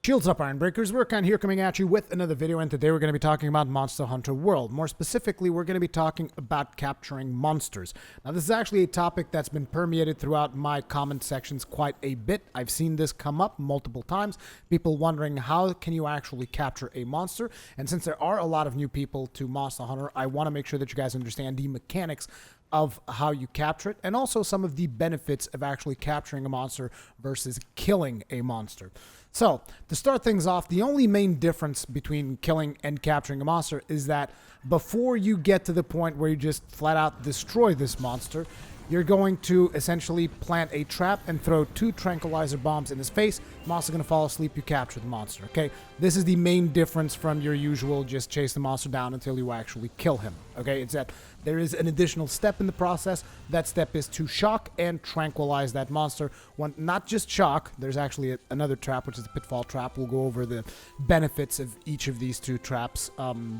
Shields up, Iron Breakers. We're kind of here coming at you with another video, and today we're going to be talking about Monster Hunter World. More specifically, we're going to be talking about capturing monsters. Now, this is actually a topic that's been permeated throughout my comment sections quite a bit. I've seen this come up multiple times. People wondering how can you actually capture a monster? And since there are a lot of new people to Monster Hunter, I want to make sure that you guys understand the mechanics of how you capture it, and also some of the benefits of actually capturing a monster versus killing a monster. So, to start things off, the only main difference between killing and capturing a monster is that before you get to the point where you just flat out destroy this monster, you're going to essentially plant a trap and throw 2 tranquilizer bombs in his face. The monster's going to fall asleep, you capture the monster, okay? This is the main difference from your usual just chase the monster down until you actually kill him, okay? It's that there is an additional step in the process. That step is to shock and tranquilize that monster. Not just shock, there's actually another trap, which is the Pitfall Trap. We'll go over the benefits of each of these 2 traps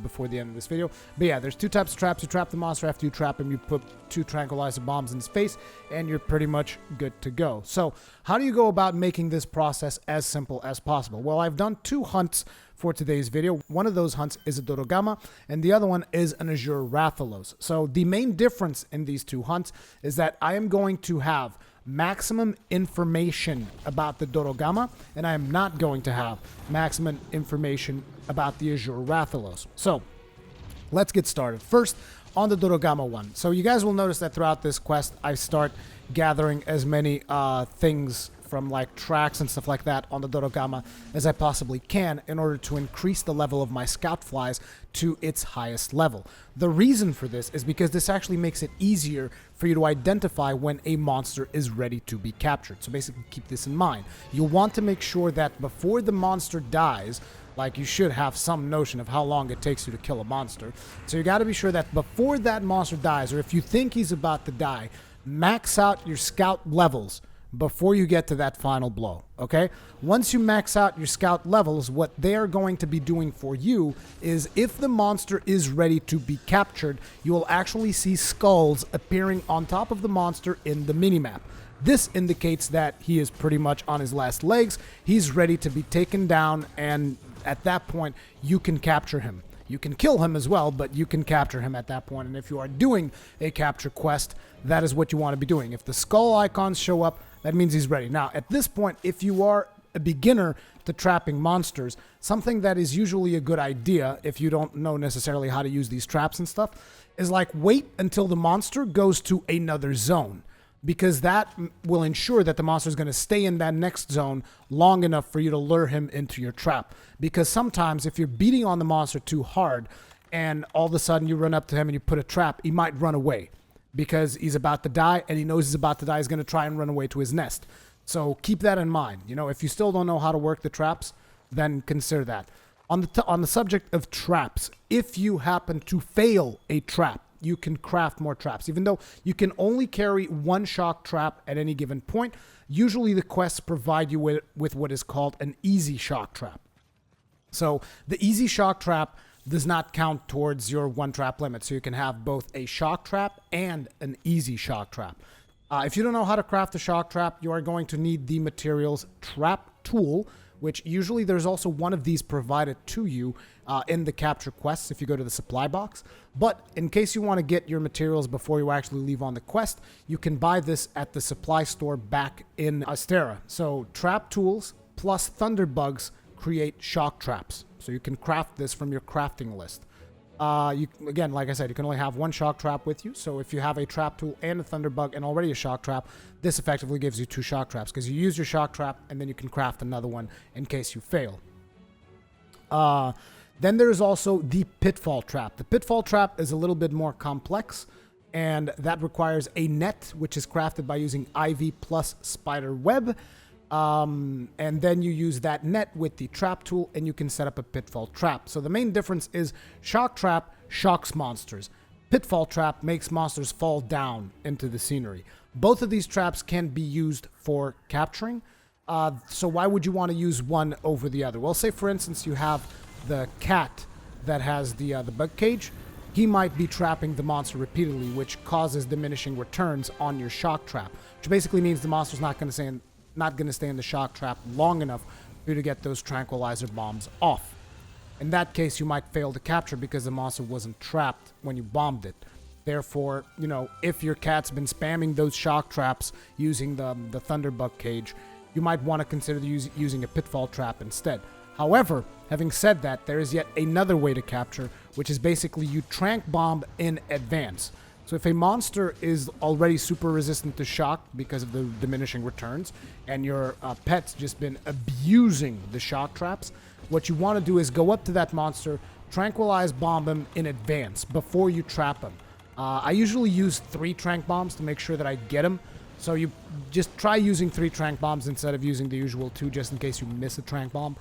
before the end of this video. But yeah, there's 2 types of traps. You trap the monster. After you trap him, you put 2 tranquilizer bombs in his face, and you're pretty much good to go. So how do you go about making this process as simple as possible? Well, I've done 2 hunts for today's video. One of those hunts is a Dodogama, and the other one is an Azure Rathalos. So the main difference in these 2 hunts is that I am going to have maximum information about the Dodogama, and I am not going to have maximum information about the Azure Rathalos. So let's get started. First, on the Dodogama one. So you guys will notice that throughout this quest, I start gathering as many things from like tracks and stuff like that on the Dodogama as I possibly can in order to increase the level of my scout flies to its highest level. The reason for this is because this actually makes it easier for you to identify when a monster is ready to be captured. So basically keep this in mind. You'll want to make sure that before the monster dies, like you should have some notion of how long it takes you to kill a monster. So you got to be sure that before that monster dies, or if you think he's about to die, max out your scout levels before you get to that final blow, okay? Once you max out your scout levels, what they are going to be doing for you is if the monster is ready to be captured, you will actually see skulls appearing on top of the monster in the minimap. This indicates that he is pretty much on his last legs. He's ready to be taken down, and at that point, you can capture him. You can kill him as well, but you can capture him at that point. And if you are doing a capture quest, that is what you want to be doing. If the skull icons show up, that means he's ready. Now, at this point, if you are a beginner to trapping monsters, something that is usually a good idea, if you don't know necessarily how to use these traps and stuff, is like wait until the monster goes to another zone, because that will ensure that the monster is going to stay in that next zone long enough for you to lure him into your trap. Because sometimes if you're beating on the monster too hard and all of a sudden you run up to him and you put a trap, he might run away because he's about to die, and he knows he's about to die. He's going to try and run away to his nest. So keep that in mind. You know, if you still don't know how to work the traps, then consider that. On the subject of traps, if you happen to fail a trap, you can craft more traps. Even though you can only carry 1 shock trap at any given point, usually the quests provide you with what is called an easy shock trap. So the easy shock trap does not count towards your 1 trap limit. So you can have both a shock trap and an easy shock trap. If you don't know how to craft a shock trap, you are going to need the materials trap tool, which usually there's also one of these provided to you in the capture quests if you go to the supply box. But in case you want to get your materials before you actually leave on the quest, you can buy this at the supply store back in Astera. So trap tools plus thunderbugs create shock traps. So you can craft this from your crafting list. Again, like I said, you can only have 1 shock trap with you. So if you have a trap tool and a thunderbug and already a shock trap, this effectively gives you 2 shock traps because you use your shock trap and then you can craft another one in case you fail. Then there's also the Pitfall Trap. The Pitfall Trap is a little bit more complex, and that requires a net, which is crafted by using ivy plus spider web. And then you use that net with the trap tool and you can set up a pitfall trap. So the main difference is shock trap shocks monsters. Pitfall trap makes monsters fall down into the scenery. Both of these traps can be used for capturing. So why would you want to use one over the other? Well, say for instance you have the cat that has the bug cage. He might be trapping the monster repeatedly, which causes diminishing returns on your shock trap, which basically means the monster's not going to stay in the shock trap long enough for you to get those tranquilizer bombs off. In that case, you might fail to capture because the monster wasn't trapped when you bombed it. Therefore, you know, if your cat's been spamming those shock traps using the Thunderbug cage, you might want to consider using a Pitfall Trap instead. However, having said that, there is yet another way to capture, which is basically you trank bomb in advance. So if a monster is already super resistant to shock because of the diminishing returns, and your pet's just been abusing the shock traps, what you want to do is go up to that monster, tranquilize bomb him in advance before you trap him. I usually use 3 trank bombs to make sure that I get him. So you just try using 3 trank bombs instead of using the usual 2 just in case you miss a trank bomb.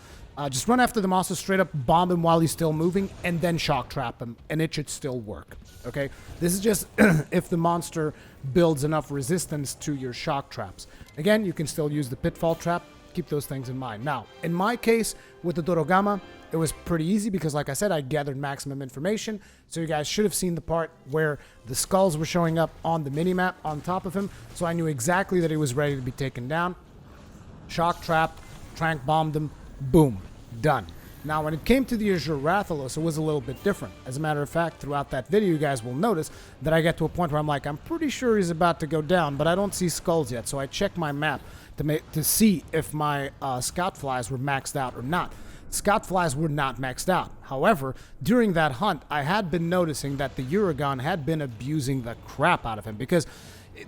Just run after the monster, straight up bomb him while he's still moving, and then shock trap him, and it should still work. Okay? This is just if the monster builds enough resistance to your shock traps. Again, you can still use the Pitfall Trap. Keep those things in mind. Now, in my case, with the Dorogama, it was pretty easy because, like I said, I gathered maximum information. So you guys should have seen the part where the skulls were showing up on the minimap on top of him. So I knew exactly that he was ready to be taken down. Shock trap, trank bombed him, boom, done. Now, when it came to the Azure Rathalos, it was a little bit different. As a matter of fact, throughout that video, you guys will notice that I get to a point where I'm like, I'm pretty sure he's about to go down, but I don't see skulls yet. So I check my map to see if my scout flies were maxed out or not. Scout flies were not maxed out. However, during that hunt, I had been noticing that the Uragon had been abusing the crap out of him, because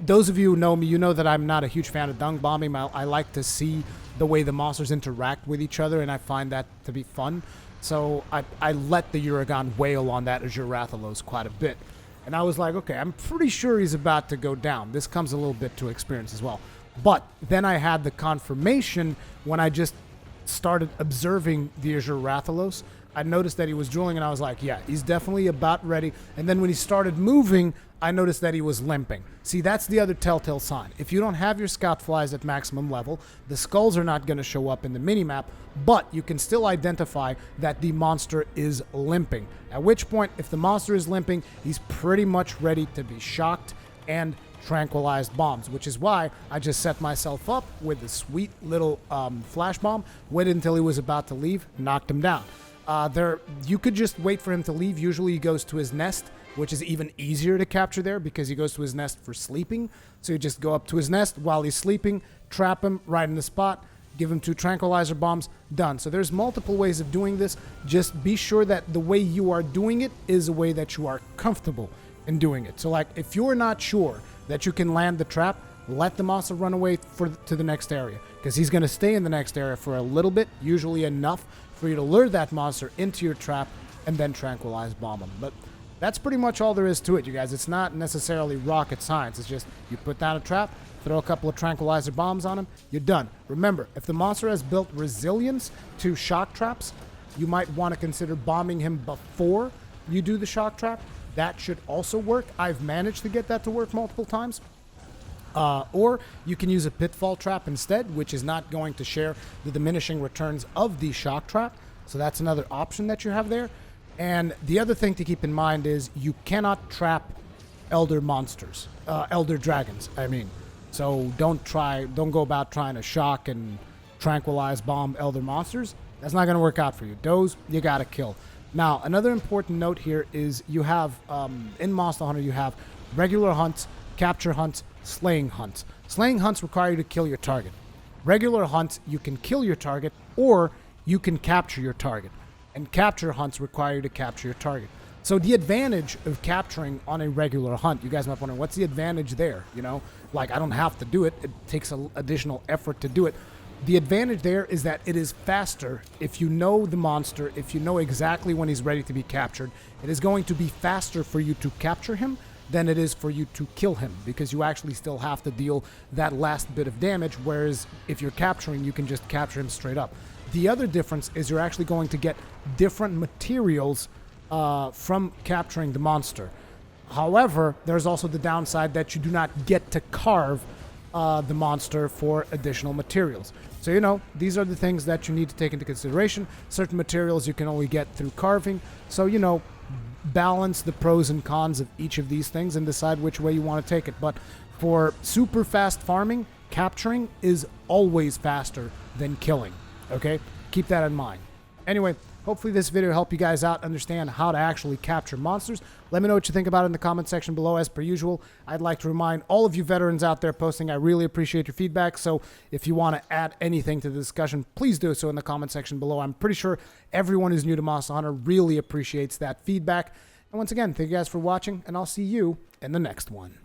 those of you who know me, you know that I'm not a huge fan of dung bombing. I like to see the way the monsters interact with each other, and I find that to be fun. So I let the Uragon wail on that Azure Rathalos quite a bit. And I was like, okay, I'm pretty sure he's about to go down. This comes a little bit to experience as well. But then I had the confirmation when I just started observing the Azure Rathalos. I noticed that he was drooling, and I was like, yeah, he's definitely about ready. And then when he started moving, I noticed that he was limping. See, that's the other telltale sign. If you don't have your scout flies at maximum level, the skulls are not going to show up in the minimap, but you can still identify that the monster is limping. At which point, if the monster is limping, he's pretty much ready to be shocked and tranquilized bombs, which is why I just set myself up with a sweet little flash bomb, waited until he was about to leave, knocked him down. You could just wait for him to leave. Usually he goes to his nest, which is even easier to capture there because he goes to his nest for sleeping. So you just go up to his nest while he's sleeping, trap him right in the spot, give him 2 tranquilizer bombs, done. So there's multiple ways of doing this. Just be sure that the way you are doing it is a way that you are comfortable in doing it. So like if you're not sure that you can land the trap, let the monster run away to the next area, because he's going to stay in the next area for a little bit, usually enough for you to lure that monster into your trap and then tranquilize bomb him. But that's pretty much all there is to it, you guys. It's not necessarily rocket science. It's just you put down a trap, throw a couple of tranquilizer bombs on him, you're done. Remember, if the monster has built resilience to shock traps, you might want to consider bombing him before you do the shock trap. That should also work. I've managed to get that to work multiple times. Or you can use a Pitfall Trap instead, which is not going to share the diminishing returns of the shock trap. So that's another option that you have there. And the other thing to keep in mind is you cannot trap elder monsters, elder dragons, I mean. So don't go about trying to shock and tranquilize bomb elder monsters. That's not going to work out for you. Those you got to kill. Now, another important note here is you have, in Monster Hunter, you have regular hunts, capture hunts, slaying hunts. Slaying hunts require you to kill your target. Regular hunts, you can kill your target, or you can capture your target. And capture hunts require you to capture your target. So the advantage of capturing on a regular hunt, you guys might be wondering, what's the advantage there? You know, like I don't have to do it. It takes an additional effort to do it. The advantage there is that it is faster. If you know the monster, if you know exactly when he's ready to be captured, it is going to be faster for you to capture him than it is for you to kill him, because you actually still have to deal that last bit of damage, whereas if you're capturing, you can just capture him straight up. The other difference is you're actually going to get different materials from capturing the monster. However, there's also the downside that you do not get to carve the monster for additional materials. So, you know, these are the things that you need to take into consideration. Certain materials you can only get through carving. So, you know, balance the pros and cons of each of these things and decide which way you want to take it. But for super fast farming, capturing is always faster than killing. Okay? Keep that in mind. Anyway, hopefully this video helped you guys out understand how to actually capture monsters. Let me know what you think about it in the comment section below. As per usual, I'd like to remind all of you veterans out there posting, I really appreciate your feedback. So if you want to add anything to the discussion, please do so in the comment section below. I'm pretty sure everyone who's new to Monster Hunter really appreciates that feedback. And once again, thank you guys for watching, and I'll see you in the next one.